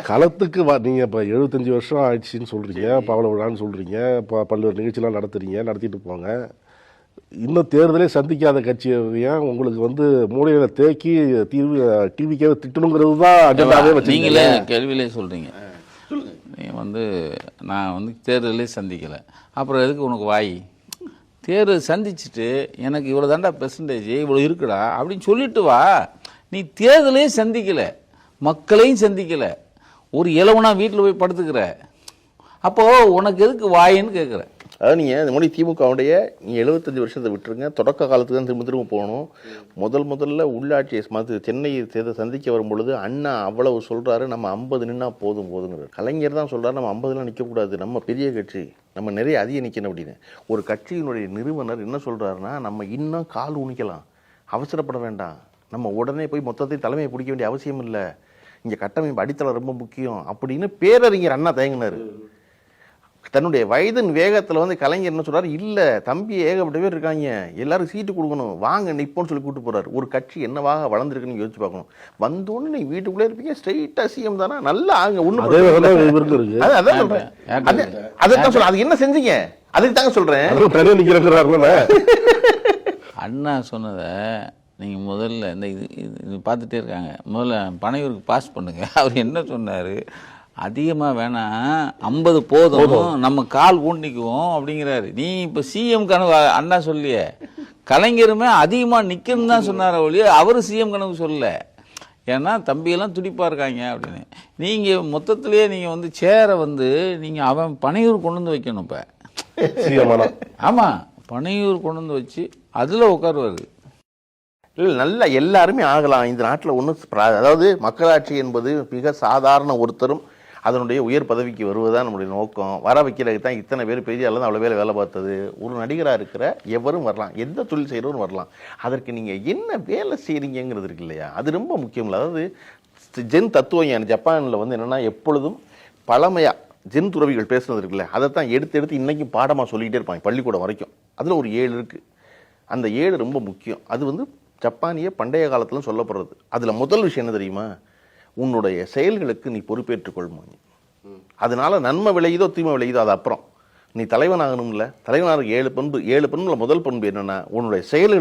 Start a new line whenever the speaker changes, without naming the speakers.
களத்துக்கு நீங்கள் இப்போ 75 வருஷம் ஆயிடுச்சின்னு சொல்கிறீங்க, பவள விழான்னு சொல்கிறீங்க, இப்போ பல்வேறு நிகழ்ச்சிலாம் நடத்திட்டு போங்க. இன்னும் தேர்தலே சந்திக்காத கட்சியை ஏன் உங்களுக்கு வந்து மூலையில் தேக்கி டிவிக்கே திட்டணுங்கிறது தான் அஜெண்டாவே வச்சு
நீங்களே கேள்வியிலே சொல்கிறீங்க. நீங்கள் வந்து நான் வந்து தேர்தலே சந்திக்கலை, அப்புறம் எதுக்கு உனக்கு வாய்? தேர்தல் சந்திச்சுட்டு எனக்கு இவ்வளோ தாண்டா பெர்சன்டேஜ் இவ்வளோ இருக்குடா அப்படின்னு சொல்லிட்டு வா. நீ தேர்தலே சந்திக்கலை, மக்களையும் சந்திக்கலை, ஒரு இலவனா வீட்டில் போய் படுத்துக்கிற, அப்போது உனக்கு எதுக்கு வாயின்னு கேட்குற.
அதாவது நீங்கள் இந்த மாதிரி திமுகவுடைய நீங்கள் 75 வருஷத்தை விட்டுருங்க, தொடக்க காலத்துக்கு தான் திரும்ப போகணும். முதல்ல உள்ளாட்சியை சென்னை தேர்தல் சந்திக்க வரும்பொழுது அண்ணா அவ்வளவு சொல்கிறாரு, நம்ம 50 நின்னா போதுங்கிறார். கலைஞர் தான் சொல்கிறார், நம்ம 50லாம் நிற்கக்கூடாது, நம்ம பெரிய கட்சி, நம்ம நிறைய அதிகம் நிற்கணும் அப்படின்னு. ஒரு கட்சியினுடைய நிறுவனர் என்ன சொல்கிறாருன்னா, நம்ம இன்னும் கால் ஊனிக்கலாம், அவசரப்பட வேண்டாம், நம்ம உடனே போய் மொத்தத்தையும் தலைமையை பிடிக்க வேண்டிய அவசியம் இல்லை, இங்கே கட்டமைப்பு அடித்தளம் ரொம்ப முக்கியம் அப்படின்னு பேரறிஞர் அண்ணா தயங்கினார். தன்னுடைய வயதின் வேகத்தில் வந்து கலைஞர் என்ன சொல்றாரு, இல்லை தம்பி ஏகப்பட்ட பேர் இருக்காங்க, எல்லாரும் சீட்டு கொடுக்கணும், வாங்க நிப்போன்னு சொல்லி கூப்பிட்டு போறாரு. ஒரு கட்சி என்னவாக வளர்ந்துருக்குன்னு யோசிச்சு பார்க்கணும். வந்தோன்னு நீ வீட்டுக்குள்ளே இருப்பீங்க, ஸ்ட்ரெயிட்டா சிஎம் தானே, நல்லா ஆங்க ஒன்றும் அதான் சொல்றேன். அதான் சொல்றேன், அது என்ன செஞ்சீங்க, அதுக்கு தாங்க சொல்றேன்.
அண்ணா சொன்னதை நீங்கள் முதல்ல இந்த இது பார்த்துட்டே இருக்காங்க, முதல்ல பனையூருக்கு பாஸ் பண்ணுங்க. அவர் என்ன சொன்னார், அதிகமாக வேணாம் 50 போதும், நம்ம கால் ஊண்டிக்குவோம் அப்படிங்கிறாரு. நீ இப்போ சிஎம் கனவு அண்ணா சொல்லியே, கலைஞருமே அதிகமாக நிற்கணும்னு தான் சொன்னார் ஒழிய அவர் சிஎம் கனவு சொல்லலை. ஏன்னா தம்பியெல்லாம் துடிப்பாக இருக்காங்க அப்படின்னு. நீங்கள் மொத்தத்திலேயே நீங்கள் வந்து சேரை வந்து நீங்கள் அவன் பனையூர் கொண்டு வந்து வைக்கணும். இப்போ ஆமாம், பனையூர் கொண்டு வந்து வச்சு அதில் உட்காருவார்.
இல்லை, நல்லா எல்லாருமே ஆகலாம் இந்த நாட்டில். ஒன்றும் அதாவது மக்களாட்சி என்பது மிக சாதாரண ஒருத்தரும் அதனுடைய உயர் பதவிக்கு வருவதுதான் நம்முடைய நோக்கம். வர வைக்கிறதுக்கு தான் இத்தனை பேர் பெரிய அளவு அவ்வளோ வேலை பார்த்தது. ஒரு நடிகராக இருக்கிற எவரும் வரலாம், எந்த தொழில் செய்கிறவரும் வரலாம். அதற்கு நீங்கள் என்ன வேலை செய்கிறீங்கிறது இருக்கு இல்லையா, அது ரொம்ப முக்கியம் இல்லை. அதாவது ஜென் தத்துவம் ஜப்பானில் வந்து என்னென்னா, எப்பொழுதும் பழமையாக ஜென் துறவிகள் பேசுனது இருக்குல்ல, அதைத்தான் எடுத்து இன்றைக்கும் பாடமாக சொல்லிக்கிட்டே இருப்பாங்க பள்ளிக்கூடம் வரைக்கும். அதில் ஒரு 7 இருக்குது. அந்த 7 ரொம்ப முக்கியம். அது வந்து ஜப்பானிய பண்டைய காலத்தில் சொல்லப்படுறது. அதில் முதல் விஷயம் என்ன தெரியுமா, உன்னுடைய செயல்களுக்கு நீ பொறுப்பேற்றுக்கொள்ளும். அதனால நன்மை விளையுதோ தீமை விளையுதோ அது அப்புறம், நீ தலைவனாகணும்ல. தலைவனாக 7 பண்புல முதல் பண்பு என்னன்னா, உன்னுடைய செயல்களுக்கு